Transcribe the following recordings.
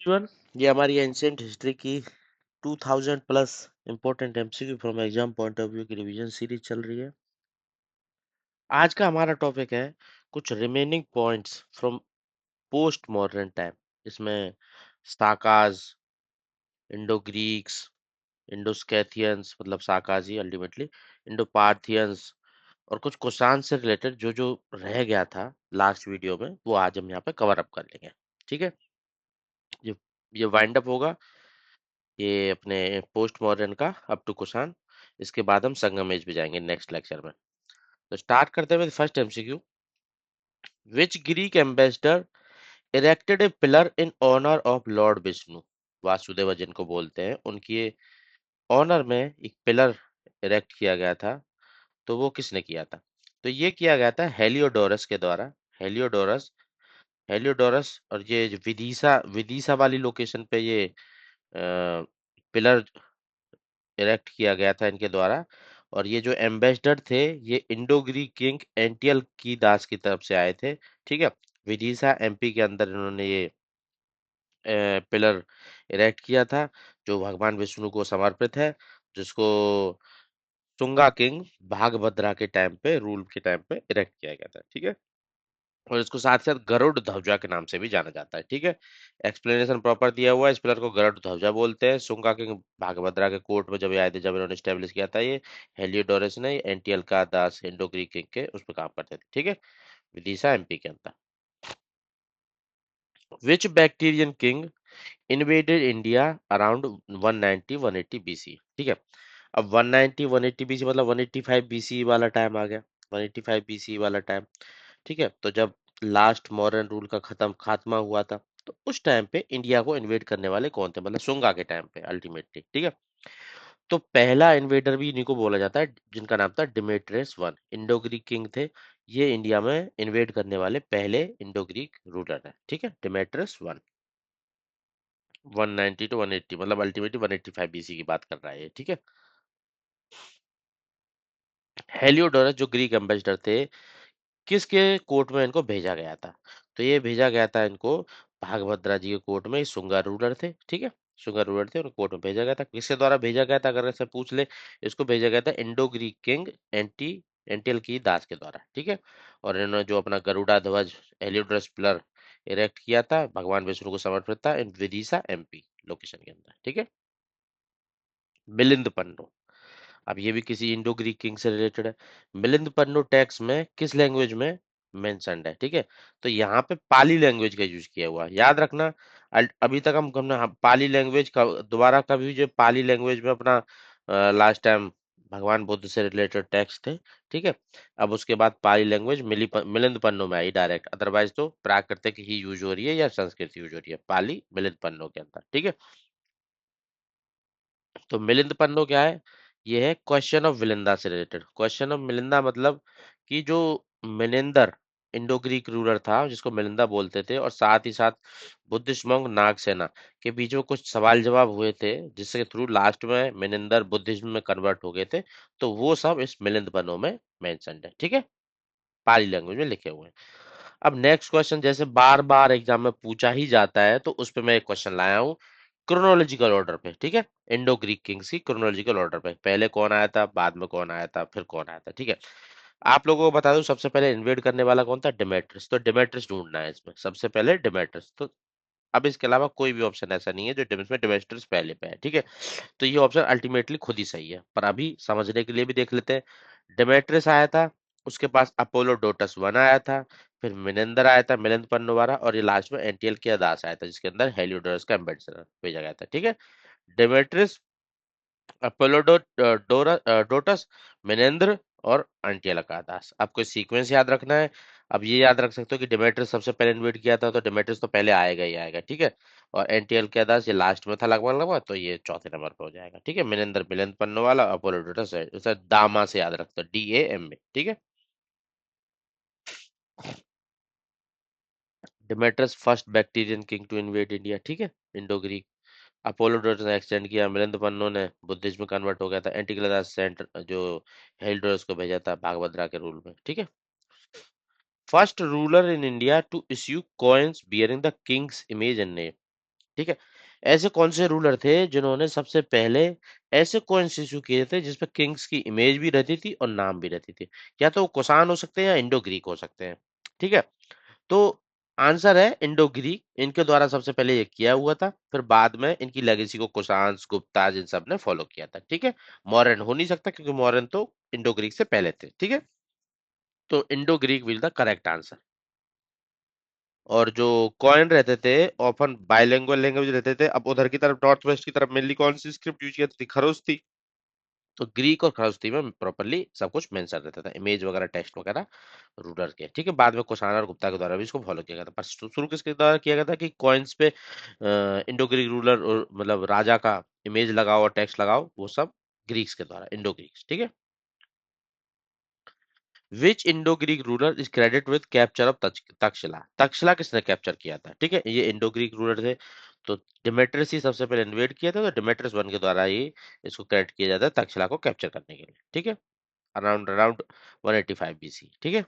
Everyone, ये हमारी ancient history की 2000 plus important MCQ from exam point of view की रिवीजन सीरीज चल रही है। आज का हमारा टॉपिक है कुछ remaining points from post modern time. इसमें साकाज, इंडो ग्रीक्स, इंडोस्कैथियंस मतलब साकाजी अल्टीमेटली, इंडो पार्थियंस और कुछ कुषाण से रिलेटेड जो जो रह गया था लास्ट वीडियो में वो आज हम यहाँ पे कवर अप कर लेंगे। ठीक है, ये ये वाइंड अप होगा ये अपने पोस्ट मॉडर्न का अप टू कुषाण। इसके बाद हम संगम एज पे जाएंगे नेक्स्ट लेक्चर में। तो स्टार्ट करते हैं first MCQ. Which Greek ambassador erected a pillar in honour of lord Vishnu? Vasudeva जिनको बोलते हैं उनकी ऑनर में एक पिलर इरेक्ट किया गया था। तो वो किसने किया था? तो ये किया गया था हेलियोडोरस के द्वारा। Heliodorus, Heliodorus. और ये जो विदिशा विदिशा वाली लोकेशन पे ये पिलर इरेक्ट किया गया था इनके द्वारा। और ये जो एम्बेसडर थे ये इंडो ग्रीक किंग एंटियल की दास की तरफ से आए थे। ठीक है, विदिशा एमपी के अंदर इन्होंने ये पिलर इरेक्ट किया था जो भगवान विष्णु को समर्पित है, जिसको शुंगा किंग भागभद्रा के टाइम पे रूल के टाइम पे इरेक्ट किया गया था। ठीक है, और इसको साथ साथ गरुड़ ध्वजा के नाम से भी जाना जाता है। ठीक है, एक्सप्लेनेशन प्रॉपर दिया हुआ है। इस पिलर को गरुड़ ध्वजा बोलते हैं। शुंगा के भागभद्रा के कोर्ट में जब ये आए थे, जब इन्होंने स्टेब्लिश किया था ये हेलियोडोरस ने, एंटियल का दास इंडो ग्रीक किंग के उस पर काम करते थे। ठीक है, विदिशा एमपी के अंदर। Which Bactrian king invaded India around 190 180 BC? ठीक है, अब 190 180 बीसी मतलब 185 बीसी वाला टाइम आ गया। 185 बीसी वाला टाइम। ठीक है, तो जब लास्ट मॉडर्न रूल का खत्म खात्मा हुआ था, तो उस टाइम पे इंडिया को इन्वेड करने वाले कौन थे, मतलब शुंगा के टाइम पे अल्टीमेटली। ठीक है, तो पहला इन्वेडर भी इन्हीं को बोला जाता है, जिनका नाम था Demetrious one. Indo Greek king थे ये, इंडिया में इन्वेड करने वाले पहले इंडो ग्रीक रूलर है। ठीक है, डिमेट्रियस वन। 190 टू 180 मतलब अल्टीमेटली 185 बीसी की बात कर रहा है ये। ठीक है, हेलियोडोरस जो ग्रीक एम्बेसडर थे, किसके कोर्ट में इनको भेजा गया था? तो ये भेजा गया था इनको भागभद्रा जी के कोर्ट में। शुंगा रूलर थे। ठीक है, शुंगा रूलर थे, उनको कोर्ट में भेजा गया था। किसके द्वारा भेजा गया था अगर ऐसे पूछ ले? इसको भेजा गया था इंडो ग्रीक किंग एंटियल की दास के द्वारा। ठीक है, और इन्होंने जो अपना गरुड़ा ध्वज हेलियोडोरस पिलर इरेक्ट किया था भगवान विष्णु को समर्पित था इन विदिशा एमपी लोकेशन के अंदर। ठीक है, मिलिंद पन्नू। अब ये भी किसी इंडो ग्रीक किंग से रिलेटेड है। मिलिंद पन्नू टेक्स्ट में किस लैंग्वेज में मेंशन्ड है? ठीक है, तो यहाँ पे पाली लैंग्वेज का यूज किया हुआ है, याद रखना। अभी तक हमने पाली लैंग्वेज का दोबारा कभी जो पाली लैंग्वेज में अपना लास्ट टाइम भगवान बुद्ध से रिलेटेड टेक्स्ट थे। ठीक है, अब उसके बाद पाली लैंग्वेज मिलिंद पन्नू में आई डायरेक्ट, अदरवाइज तो प्राकृतिक ही यूज हो रही है या संस्कृत यूज हो रही है पाली मिलिंद पन्नू के अंदर। ठीक है, तो मिलिंद पन्नो क्या है? ये है क्वेश्चन ऑफ मिलिंदा से रिलेटेड। क्वेश्चन ऑफ मिलिंदा मतलब कि जो मिलिंदर इंडो ग्रीक रूलर था जिसको मिलिंदा बोलते थे, और साथ ही साथ बुद्धिस्ट monk नागसेना के बीच में कुछ सवाल जवाब हुए थे, जिसके थ्रू लास्ट में मिलिंदर बुद्धिज्म में कन्वर्ट हो गए थे। तो वो सब इस मिलिंद पन्नो में मेंशन्ड है। ठीक है, पाली लैंग्वेज में लिखे हुए हैं। अब नेक्स्ट क्वेश्चन जैसे बार बार एग्जाम में पूछा ही जाता है, तो उस पे मैं एक क्वेश्चन लाया हूँ क्रोनोलॉजिकल ऑर्डर पे। ठीक है, इंडो ग्रीक किंग्स की क्रोनोलॉजिकल ऑर्डर पे, पहले कौन आया था, बाद में कौन आया था, फिर कौन आया था। ठीक है, आप लोगों को बता दूं सबसे पहले इन्वेड करने वाला कौन था? डिमेट्रियस। तो डिमेट्रियस ढूंढना है इसमें, सबसे पहले डिमेट्रियस। तो अब इसके अलावा कोई भी ऑप्शन ऐसा नहीं है जो इसमें डिमेट्रियस पहले पे है। ठीक है, तो ये ऑप्शन अल्टीमेटली खुद ही सही है, पर अभी समझने के लिए भी देख लेते हैं। डेमेट्रियस आया था, उसके पास अपोलोडोटस वन आया था, फिर मिनेंदर आया था मिलिंद पन्नुवारा, और ये लास्ट में एंटियल की दास आया था जिसके अंदर हेलियोडोरस का एम्बेसडर भेजा गया था। ठीक है, डेमेट्रियस, अपोलोडोटस, मिनेंद्र और एंटियल का दास। आपको सीक्वेंस याद रखना है। अब ये याद रख सकते हो कि डेमेट्रियस सबसे पहले इन्वेट किया था, तो डेमेट्रियस तो पहले आएगा ही आएगा। ठीक है, और एनटीएल के दास ये लास्ट में था लगभग लगभग, तो ये चौथे नंबर पे हो जाएगा। ठीक है, मिनेंद्र मिलिंद पन्नो वाला, अपोलोडोटस है उसे दामा से याद रखते हो, DAM में। ठीक है, Demetrius first Bactrian king to invade India. ठीक है, इंडो ग्रीक। अपोलोडोटस ने एक्सटेंड किया, मिलिंद पन्नो ने बुद्धिज्म में कन्वर्ट हो गया था, एंटिकलदास सेंटर जो हेलियोडोरस को भेजा था भागभद्रा के रूल में। ठीक है, first ruler in India to issue coins bearing the king's image and name. ठीक है। ऐसे कौन से रूलर थे जिन्होंने सबसे पहले ऐसे कॉइन्स इशू किए थे जिसपे किंग्स की इमेज भी रहती थी और नाम भी रहती थी? या तो वो कुषाण हो सकते हैं या इंडो ग्रीक हो सकते हैं। ठीक है। तो आंसर है इंडो ग्रीक। इनके द्वारा सबसे पहले ये किया हुआ था, फिर बाद में इनकी लेगेसी को कुषाण, गुप्ता इन सब ने फॉलो किया था। ठीक है। मौर्यन हो नहीं सकता क्योंकि मौर्यन तो इंडो ग्रीक से पहले थे। ठीक है। तो Indo Greek will the correct answer. और जो कॉइन रहते थे ऑफन बाइलिंगुअल लैंग्वेज रहते थे। अब उधर की तरफ नॉर्थ वेस्ट की तरफ मेनली कौन सी स्क्रिप्ट यूज की जाती थी? खरोस्ती। तो ग्रीक और खरोस्ती में प्रॉपरली सब कुछ मेंशन रहता था, इमेज वगैरह, टेक्स्ट वगैरह रूलर के। ठीक है। बाद में कुषाण और गुप्ता के द्वारा भी इसको फॉलो किया गया था, पर शुरू किसके द्वारा किया गया था कि कॉइन्स पे इंडो ग्रीक रूलर मतलब राजा का इमेज लगाओ और टेक्स्ट लगाओ, वो सब ग्रीक्स के द्वारा, इंडो ग्रीक्स। ठीक है। Which Indo Greek ruler is credit with capture of Taxila? Taxila किसने कैप्चर किया था? ठीक है। ये इंडो ग्रीक रूलर थे। तो डिमेट्रियस ही सबसे पहले इन्वेड किया था, तो डिमेट्रियस वन के द्वारा ही इसको क्रेडिट किया जाता है तक्षशिला को कैप्चर करने के लिए। ठीक है। Around around 185 BC. ठीक है।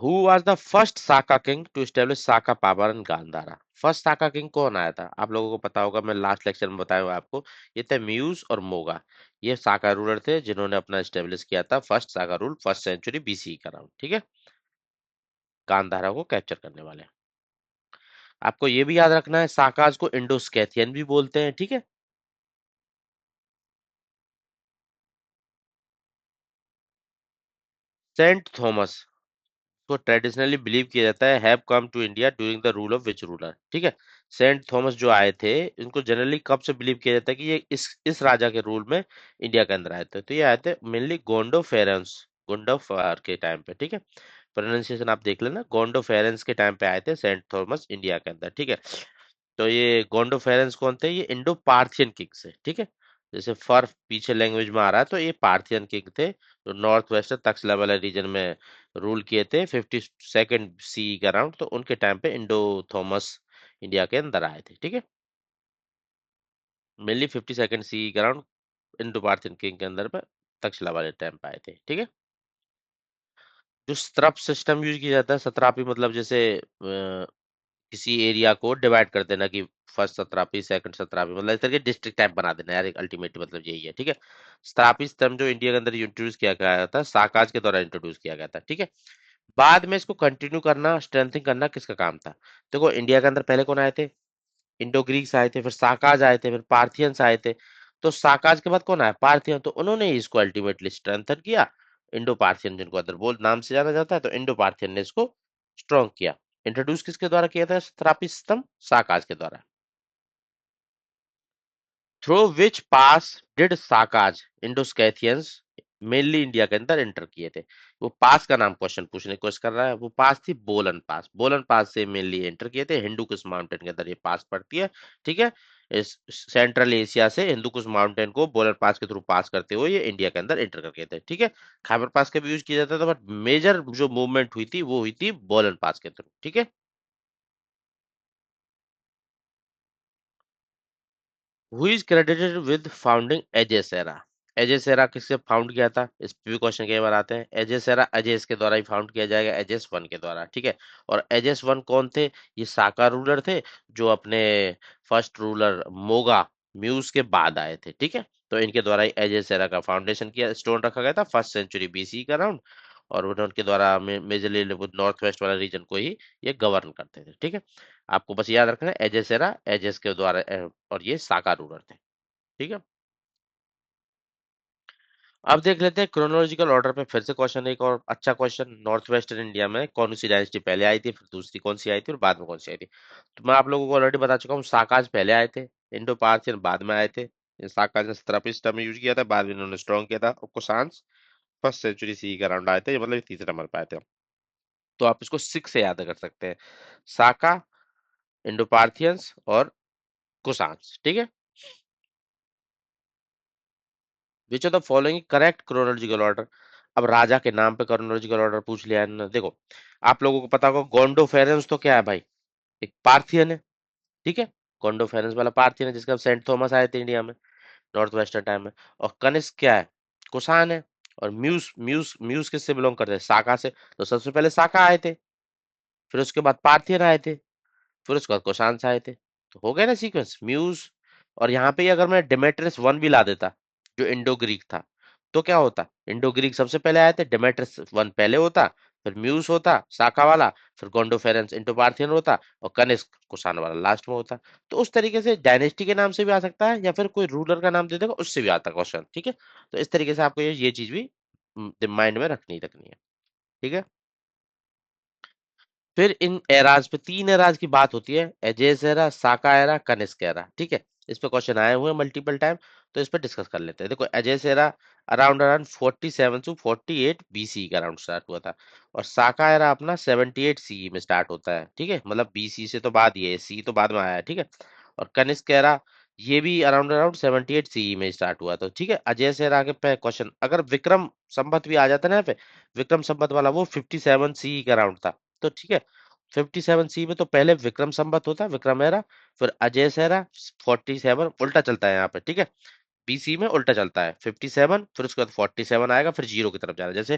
Who was the first Saka king to establish Saka power in Gandhara? First Saka king कौन आया था? आप लोगों को पता होगा, मैं लास्ट लेक्चर में बताया हुआ आपको। ये थे म्यूज और मोगा। ये साका रूलर थे जिन्होंने अपना एस्टेब्लिश किया था फर्स्ट साका रूल, फर्स्ट सेंचुरी बीसी का राउंड। ठीक है। गांधारा को कैप्चर करने वाले। आपको ये भी याद रखना है, साकाज को इंडोस्कैथियन भी बोलते हैं। ठीक है। सेंट थॉमस को ट्रेडिशनली बिलीव किया जाता है have come to India during the rule of which ruler? ठीक है। सेंट थॉमस जो आए थे, इनको जनरली कब से बिलीव किया जाता है कि ये इस राजा के रूल में इंडिया के अंदर आए थे? तो ये आए थे मेनली गोंडो फेरेंस, गोंडो के टाइम पे। ठीक है। प्रोनाउंसिएशन आप देख लेना, गोंडो फेरेंस के टाइम पे आए थे सेंट थॉमस इंडिया के अंदर। ठीक है। तो ये गोंडो फेरेंस कौन थे? ये इंडो पार्थियन किंग्स है। ठीक है। जैसे फर पीछे लैंग्वेज में आ रहा है, तो ये पार्थियन किंग थे जो नॉर्थ वेस्टर्न तक्षशिला वाला रीजन में रूल किए थे 52nd सी के अराउंड। तो उनके टाइम पे इंडो थॉमस इंडिया के अंदर आए थे। ठीक है। मेनली 52nd सी के अराउंड इंडो पार्थियन किंग के अंदर पे तक्षशिला वाले टाइम पे आए थे। ठीक है। जो स्त्रप सिस्टम यूज किया जाता है, सत्रापी मतलब जैसे किसी एरिया को डिवाइड कर देना कि फर्स्ट सत्रापी, सेकंड सत्रापी, मतलब इस तरह के डिस्ट्रिक्ट टाइप बना देना यार, अल्टीमेटली मतलब यही है। ठीक है। सत्रापी सिस्टम जो इंडिया के अंदर इंट्रोड्यूस किया गया था, साकाज के द्वारा इंट्रोड्यूस किया गया था। ठीक है। बाद में इसको कंटिन्यू करना, स्ट्रेंथिंग करना किसका काम था? देखो, इंडिया के अंदर पहले कौन आए थे? इंडो ग्रीक्स आए थे, फिर साकाज आए थे, फिर पार्थियंस आए थे। तो साकाज के बाद कौन आया? पार्थियन। तो उन्होंने ही इसको अल्टीमेटली स्ट्रेंथन किया। इंडो पार्थियन, जिनको अदर बोल नाम से जाना जाता है, तो इंडो पार्थियन ने इसको स्ट्रॉन्ग किया। इंट्रोड्यूस किसके द्वारा किया था? थ्रापी सिस्टम साकाज के द्वारा। Through which pass did Sakas Indo Scythians mainly India के अंदर एंटर किए थे? वो पास का नाम क्वेश्चन पूछने की कोशिश कर रहा है। वो पास थी बोलन पास। बोलन पास से मेनली एंटर किए थे। हिंदुकुश माउंटेन के अंदर ये पास पड़ती है। ठीक है। इस सेंट्रल एशिया से हिंदुकुश माउंटेन को बोलन पास के थ्रू पास करते हुए ये इंडिया के अंदर एंटर करके थे। ठीक है। खैबर पास का भी यूज किया जाता था, बट मेजर जो मूवमेंट हुई थी वो हुई थी बोलन पास के थ्रू। ठीक है। Who is credited with founding Azes era? Azes era किससे फाउंड किया था? इस पे भी क्वेश्चन कई बार आते हैं। एजेसेरा अजेस के द्वारा ही फाउंड किया जाएगा, एजेस वन के द्वारा। ठीक है। और एजेस वन कौन थे? ये साका रूलर थे जो अपने फर्स्ट रूलर मोगा म्यूज के बाद आए थे। ठीक है। तो इनके द्वारा ही एजेसेरा का फाउंडेशन किया, स्टोन रखा गया था फर्स्ट सेंचुरी बीसी का राउंड। और उनके द्वारा मेजरली नॉर्थ वेस्ट वाला रीजन को ही ये गवर्न करते थे। ठीक है। आपको बस याद रखना है एजेसेरा एजेस के द्वारा और ये साका रूलर थे। ठीक है। अब देख लेते हैं क्रोनोलॉजिकल ऑर्डर पे फिर से क्वेश्चन, एक और अच्छा क्वेश्चन। नॉर्थ वेस्टर्न इंडिया में कौन सी डायनेस्टी पहले आई थी, फिर दूसरी कौन सी आई थी और बाद में कौन सी आई थी? तो मैं आप लोगों को ऑलरेडी बता चुका हूँ, साकाज पहले आए थे, इंडो पार्थियन बाद में आए थे। ये साकाज ने सत्रह में यूज किया था, बाद में इन्होंने स्ट्रॉन्ग किया था। और कुषाण फर्स्ट सेंचुरी सी का राउंड आए थे, ये मतलब ये तीसरे नंबर पे आए थे। तो आप इसको सिक्स से याद कर सकते हैं, साका, इंडो पार्थियंस और कुषाण। ठीक है। Which of the following correct chronological order? अब राजा के नाम पे क्रोनोलॉजिकल ऑर्डर पूछ लिया है ना। देखो, आप लोगों को पता होगा गोंडो फेरेंस तो क्या है भाई? एक पार्थियन है। ठीक है। गोंडो फेरेंस वाला पार्थियन है जिसका सेंट थॉमस आए थे इंडिया में नॉर्थ वेस्टर्न टाइम में। और कनिष्क क्या है? कुषाण है। और म्यूज म्यूज म्यूज किससे बिलोंग करते हैं? साका से। तो सबसे पहले साका आए थे। फिर उसके बाद पार्थियन आए थे, फिर उसके बाद कुषाण आए थे। तो हो गया ना सीक्वेंस, म्यूज। और यहाँ पे अगर मैं डेमेट्रियस वन भी ला देता, जो इंडो ग्रीक था, तो क्या होता, इंडो ग्रीक सबसे पहले आए थे, डेमेट्रियस वन पहले होता, फिर म्यूज होता शाखा वाला, फिर गोंडोफेरेंस इंडो पार्थियन होता, और कनिष्क कुषाण वाला लास्ट में होता। तो उस तरीके से डायनेस्टी के नाम से भी आ सकता है, या फिर कोई रूलर का नाम दे देगा उससे भी आता है क्वेश्चन, ठीक है। तो इस तरीके से आपको ये चीज भी माइंड में रखनी है, ठीक है। फिर इन एराज पे, तीन एराज की बात होती है, एजेस एरा, साका एरा, कनिष्क एरा, ठीक है। इस पे क्वेश्चन आए हुए हैं मल्टीपल टाइम, तो इस पे डिस्कस कर लेते हैं। देखो, Azes era around around 47 to 48 BC का अराउंड स्टार्ट हुआ था, और साका एरा अपना 78 सी में स्टार्ट होता है, ठीक है। मतलब बीसी से तो बाद ही है, सी तो बाद में आया है, ठीक है। और कनिष्क एरा ये भी अराउंड अराउंड 78 सी में स्टार्ट हुआ था, ठीक है। अजय से एरा के पे क्वेश्चन, अगर विक्रम संवत भी आ जाता ना यहाँ पे, विक्रम संवत वाला वो 57 सी का अराउंड था, तो ठीक है। 57 सी में तो पहले विक्रम संवत होता है, विक्रम एरा, फिर अजय सेरा, 47 उल्टा चलता है यहाँ पे, ठीक है। बीसी में उल्टा चलता है, 57 फिर उसके बाद 47 आएगा, फिर जीरो की तरफ जाना है। जैसे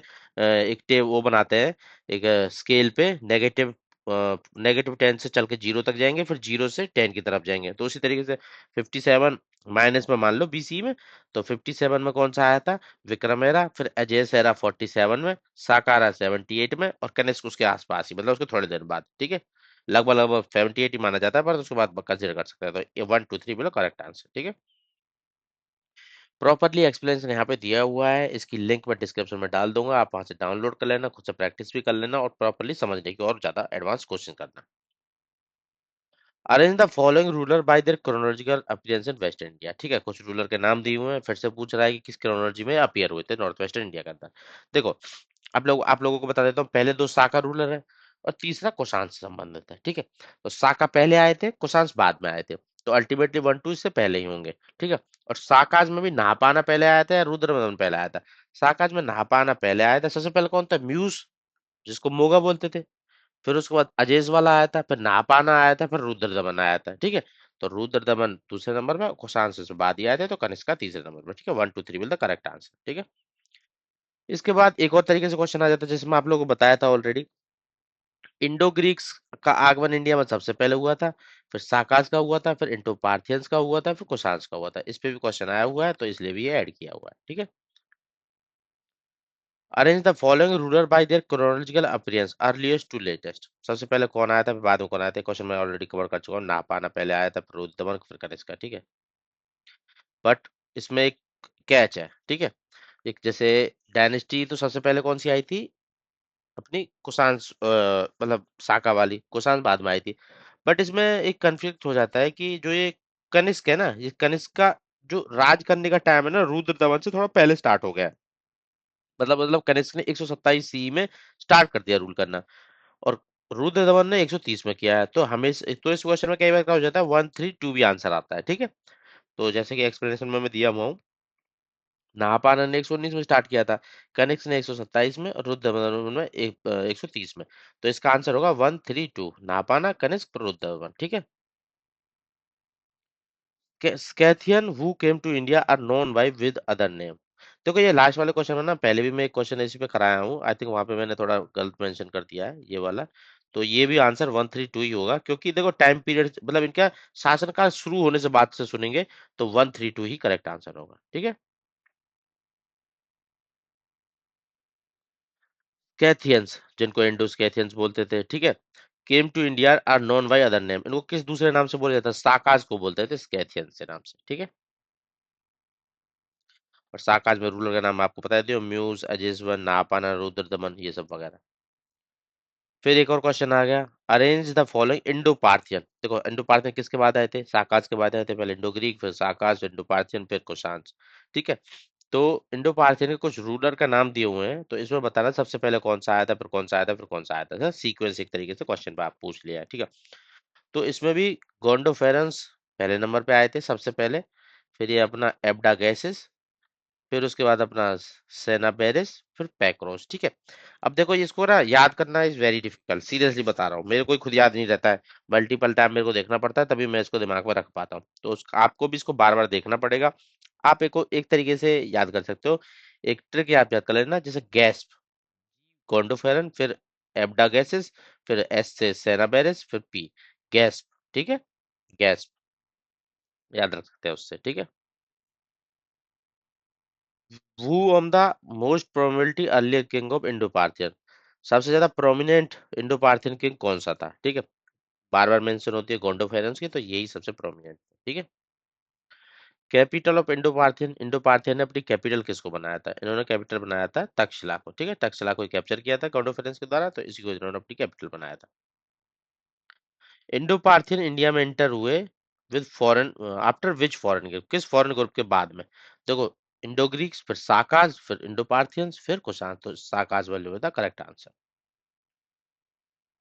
एक वो बनाते हैं, एक स्केल पे नेगेटिव, नेगेटिव 10 से चल के जीरो तक जाएंगे, फिर जीरो से 10 की तरफ जाएंगे, तो उसी तरीके से 57 माइनस में मान लो बीसी में, तो 57 में कौन सा आया था, विक्रमेरा, फिर अजय सेरा 47 में, साकारा 78 में, और कनिष्क उसके आसपास ही, मतलब उसके थोड़े देर बाद, ठीक है। लगभग लगभग 78 ही माना जाता है, पर उसके बाद कंसिडर कर सकते हैं। तो ये 1 2 3 बोलो करेक्ट आंसर, ठीक है। प्रॉपरली एक्सप्लेनेशन यहाँ पे दिया हुआ है, इसकी लिंक मैं डिस्क्रिप्शन में डाल दूंगा, आप वहां से डाउनलोड कर लेना, खुद से प्रैक्टिस भी कर लेना, और प्रॉपरली समझने की और ज्यादा एडवांस क्वेश्चन करना। Arrange the following ruler by their chronological appearance in waste India, ठीक है। कुछ रूलर के नाम दिए हुए हैं, फिर से पूछ रहा है कि किस क्रोनोलॉजी में अपीयर हुए थे नॉर्थ वेस्टर्न इंडिया के अंदर। देखो, आप लोगों को बता देता हूँ, पहले दो साका रूलर है, और तीसरा कुषाण से संबंधित है, ठीक है। तो साका पहले आए थे, कुषाण बाद में आए थे, तो अल्टीमेटली 1 2 इससे पहले ही होंगे, ठीक है। और साकाज में भी नहापाना पहले आया था, या रुद्रमदन पहले आया था। साकाज में नहापाना पहले आया था, सबसे पहले कौन था, म्यूज, जिसको मोगा बोलते थे। फिर उसके बाद अजेस वाला आया था, फिर नापाना आया था, फिर रुद्रदमन आया था, ठीक है। तो रुद्रदमन दूसरे नंबर में, कुषाण से बाद ही आए थे, तो कनिष्का तीसरे नंबर में, ठीक है। 1 2 3 विल द करेक्ट आंसर, ठीक है। इसके बाद एक और तरीके से क्वेश्चन आ जाता है, जिसमें आप लोगों को बताया था ऑलरेडी, इंडो ग्रीक्स का आगमन इंडिया में सबसे पहले हुआ था, फिर साकाज का हुआ था, फिर इंडो पार्थियंस का हुआ था, फिर कुषाण का हुआ था। इस पे भी क्वेश्चन आया हुआ है, तो इसलिए भी ये ऐड किया हुआ है, ठीक है। Arrange the following ruler by their chronological appearance earliest to latest, सबसे पहले कौन आया था, फिर बाद में कौन आया था, क्वेश्चन मैं ऑलरेडी कवर कर चुका हूँ। नापाना पहले आया था, फिर रुद्रदमन, फिर कनिष्का, ठीक है। बट इसमें एक कैच है, ठीक है। एक जैसे डायनेस्टी तो सबसे पहले कौन सी आई थी, अपनी कुषाण, मतलब साका वाली, कुषाण बाद में आई थी। बट इसमें एक कन्फ्लिक्ट हो जाता है कि जो ये कनिष्क है ना, ये कनिष्क का जो राज करने का टाइम है ना, रुद्रदमन से थोड़ा पहले स्टार्ट हो गया है। मतलब कनिष्क ने 127 सी में स्टार्ट कर दिया रूल करना, और रुद्रदमन ने 130 में किया है। तो हमें तो इस क्वेश्चन में कई बार क्या हो जाता है, 1 3 2 भी आंसर आता है, ठीक है। तो जैसे कि एक्सप्लेनेशन में मैं दिया हुआ हूँ, नाहपाना ने 119 में स्टार्ट किया था, कनिष्क ने 127 में, और रुद्रदमन में 130 में। तो इसका आंसर होगा 1 3 2, नाहपाना, कनिष्क, रुद्रदमन, ठीक है। Scythian who came to India are known by with other name. देखो, ये लास्ट वाले क्वेश्चन में ना, पहले भी मैं एक क्वेश्चन इसी पे कराया हूँ, आई थिंक वहां पे मैंने थोड़ा गलत मेंशन कर दिया है ये वाला। तो ये भी आंसर 1 3 2 ही होगा, क्योंकि देखो टाइम पीरियड, मतलब इनका शासनकाल शुरू होने से बाद से सुनेंगे, तो 1 3 2 ही करेक्ट आंसर होगा, ठीक है। कैथियंस, जिनको इंडो कैथियंस बोलते थे, ठीक है, came to India are known by other name, इनको किस दूसरे नाम से बोला जाता है, साकाज को बोलते थे स्कैथियंस के नाम से, ठीक है। और साकाज में रूलर का नाम आपको बता देते हो, म्यूज, अजिजवन, नापाना, रुद्रदमन, ये सब वगैरह। फिर एक और क्वेश्चन आ गया, arrange the following Indo Parthian. देखो, इंडो पार्थियन किसके बाद आए थे, साकाज के बाद आए थे, पहले इंडो ग्रीक, फिर साकाज, फिर इंडो पार्थियन, फिर कुषाण, ठीक है। तो इंडो पार्थियन के कुछ रूलर का नाम दिए हुए हैं, तो इसमें बताना सबसे पहले कौन सा आया था, फिर कौन सा आया था, फिर कौन सा आया था, सीक्वेंस एक तरीके से क्वेश्चन पे आप पूछ लिया है, ठीक है। तो इसमें भी गोंडोफेरेंस पहले नंबर पे आए थे सबसे पहले, फिर ये अपना एब्डागेसिस, फिर उसके बाद अपना सेना पेरिस, फिर पैक्रोस, ठीक है। अब देखो, इसको ना याद करना इज वेरी डिफिकल्ट, सीरियसली बता रहा हूँ, मेरे को ही खुद याद नहीं रहता है, मल्टीपल टाइम मेरे को देखना पड़ता है, तभी मैं इसको दिमाग में रख पाता हूँ। तो आपको भी इसको बार बार देखना पड़ेगा। आप एक तरीके से याद कर सकते हो, एक ट्रिक याद याद कर लेना, जैसे गैस्प, गोंडोफेरन, फिर एब्डा गैसेस, फिर एस से सेनाबेरेस, फिर पी गैस। ठीक है, गैस याद रख सकते हैं उससे। ठीक है, who on the most probability earlier king of Indo-Parthian, सबसे ज्यादा प्रोमिनेंट इंडो पार्थियन किंग कौन सा था। ठीक है, बार बार मेंशन होती है गोंडोफेरेंस की, तो यही सबसे प्रोमिनेंट। ठीक है, capital of Indo Parthian, Indo Parthian ने अपनी कैपिटल किसको बनाया था, इन्होंने कैपिटल बनाया था तक्षशिला को। ठीक है, तक्षशिला को कैप्चर किया था गोंडोफेरेंस के द्वारा, तो इसी को इन्होंने अपनी कैपिटल बनाया था। इंडो पार्थियन इंडिया में एंटर हुए with foreign, after which foreign group, किस फॉरेन ग्रुप के बाद में। देखो, इंडो ग्रीक्स, फिर साकाज, फिर इंडो पार्थियंस, फिर कुषाण, तो साकाज वाले the correct answer.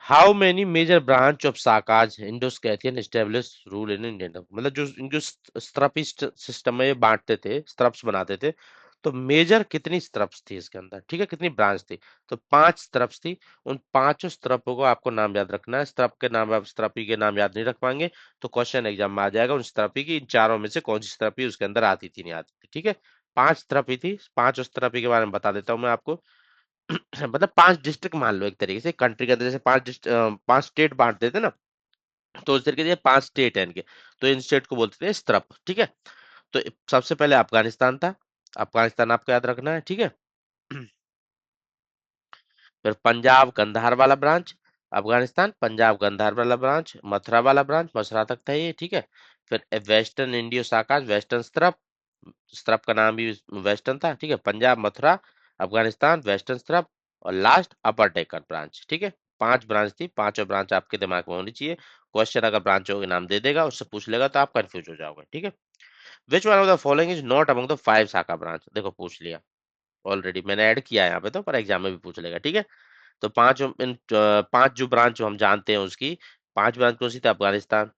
How many major branch of Sakas Indo Scythian establish rule in Indian, मतलब जो इनके स्त्रपी सिस्टम में ये बांटते थे, स्त्रप्स बनाते थे, तो मेजर कितनी स्त्रप्स थी इसके अंदर। ठीक है, कितनी ब्रांच थी, तो 5 स्त्रप्स थी। उन पांचों स्त्रपों को आपको नाम याद रखना है। स्त्रप के नाम, आप स्त्रपी के नाम याद नहीं रख पाएंगे तो क्वेश्चन एग्जाम में आ जाएगा उन स्त्रपी की, इन चारों में से कौन सी स्त्रपी उसके अंदर आती थी, नहीं आती थी। ठीक है, 5 स्त्रपी थी। 5 स्त्रपी के बारे में बता देता हूँ मैं आपको। मतलब 5 डिस्ट्रिक्ट मान लो, एक तरीके से कंट्री के अंदर जैसे 5 स्टेट बांट देते ना, तो उस तरीके से 5 स्टेट है इनके, तो इन स्टेट को बोलते थे स्त्रप। ठीक है, तो सबसे पहले अफगानिस्तान था, अफगानिस्तान आपको याद रखना है। ठीक है, फिर पंजाब कंधार वाला ब्रांच, अफगानिस्तान पंजाब कंधार वाला ब्रांच, मथुरा वाला ब्रांच, मथुरा तक था ये। ठीक है, फिर वेस्टर्न इंडियो साकाज, वेस्टर्न स्त्रप, स्त्रप का नाम भी वेस्टर्न था। ठीक है, पंजाब, मथुरा, अफगानिस्तान, वेस्टर्न स्त्रप, और लास्ट अपर डेक्कन ब्रांच। ठीक है, 5 ब्रांच थी, पांचों ब्रांच आपके दिमाग में होनी चाहिए। क्वेश्चन अगर ब्रांचों के नाम दे देगा, उससे पूछ लेगा, तो आप कंफ्यूज हो जाओगे। ठीक है, which one of the following is not among the 5 Saka branch, देखो पूछ लिया ऑलरेडी, मैंने ऐड किया है यहाँ पे, तो पर एग्जाम में भी पूछ लेगा। ठीक है, तो 5 जो ब्रांच जो हम जानते हैं उसकी, 5 ब्रांच कौन सी थी, अफगानिस्तान।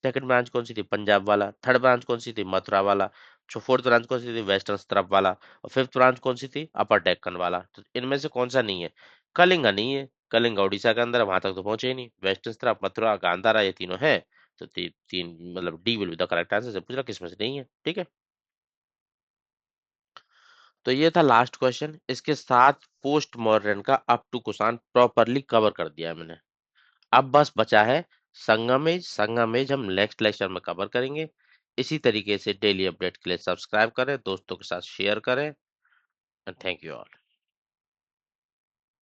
सेकंड ब्रांच कौन सी थी, पंजाब वाला। थर्ड ब्रांच कौन सी थी, मथुरा वाला। फोर्थ ब्रांच कौन सी थी, वेस्टर्न स्त्रप वाला। और फिफ्थ ब्रांच कौन सी थी, अपर डेक्कन वाला। तो इनमें से कौन सा नहीं है, कलिंगा नहीं है, कलिंगा उड़ीसा के अंदर है, वहां तक तो पहुंचे ही नहीं। वेस्टर्न स्त्रप, मथुरा, गांधारा, ये तीनों है। तो तीन मतलब D will be the correct answer, से पूछ रहा किसमें से नहीं है। ठीक है, तो ये था लास्ट क्वेश्चन। इसके साथ पोस्ट मॉडर्न का up to Kushan properly cover कर दिया है मैंने। अब बस बचा है संगमेज। संगमेज हम नेक्स्ट लेक्चर में कवर करेंगे। इसी तरीके से डेली अपडेट के लिए सब्सक्राइब करें, दोस्तों के साथ शेयर करें। Thank you all.